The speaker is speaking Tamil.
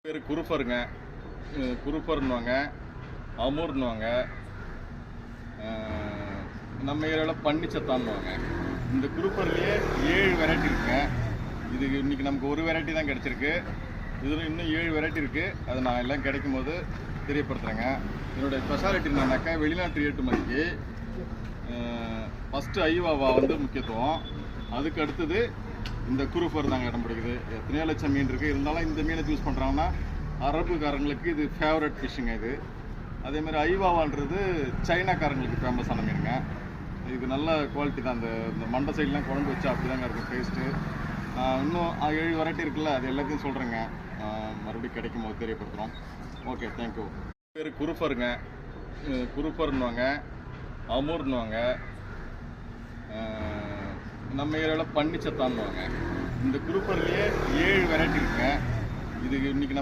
பேர் குருஃபருங்க. குருஃபர்னுவாங்க, அமூர்னுவாங்க, நம்ம ஏரியாவில் பன்னிச்சத்தான்னுவாங்க. இந்த குருஃபர்லேயே 7 வெரைட்டி இருக்குங்க. இது இன்றைக்கி நமக்கு ஒரு வெரைட்டி தான் கிடச்சிருக்கு. இதில் இன்னும் 7 வெரைட்டி இருக்குது. அதை நான் எல்லாம் கிடைக்கும் போது தெரியப்படுத்துகிறேங்க. என்னுடைய ஸ்பெஷாலிட்டி என்னன்னாக்கா, வெளிநாட்டு ஏற்றுமதிக்கு ஃபஸ்ட்டு ஐவாவா முக்கியத்துவம். அதுக்கு அடுத்தது இந்த குருஃபர் தாங்க இடம் பிடிக்குது. எத்தனையோ லட்சம் மீன் இருக்குது. இருந்தாலும் இந்த மீனை சூஸ் பண்ணுறாங்கன்னா அரபுக்காரங்களுக்கு இது ஃபேவரட் ஃபிஷ்ஷுங்க. இது அதேமாதிரி ஐவாவான்றது சைனாக்காரங்களுக்கு ஃபேமஸான மீனுங்க. இது நல்ல குவாலிட்டி தான். இந்த மண்டை சைட்லாம் குழம்பு வச்சா அப்படி தாங்க இருக்கும் டேஸ்ட்டு. இன்னும் 7 வெரைட்டி இருக்குல்ல, அது எல்லாத்தையும் சொல்கிறேங்க. மறுபடியும் கிடைக்கும் போது தெரியப்படுத்துகிறோம். Okay, thank you. பேர் குருஃபருங்க. குருஃபர்னுவாங்க, அமூர்னுவாங்க, நம்ம ஏரியாவில் பன்னிச்சத்தான்னுவாங்க. இந்த குருஃபர்லேயே 7 வெரைட்டி இருக்குங்க. இது இன்றைக்கி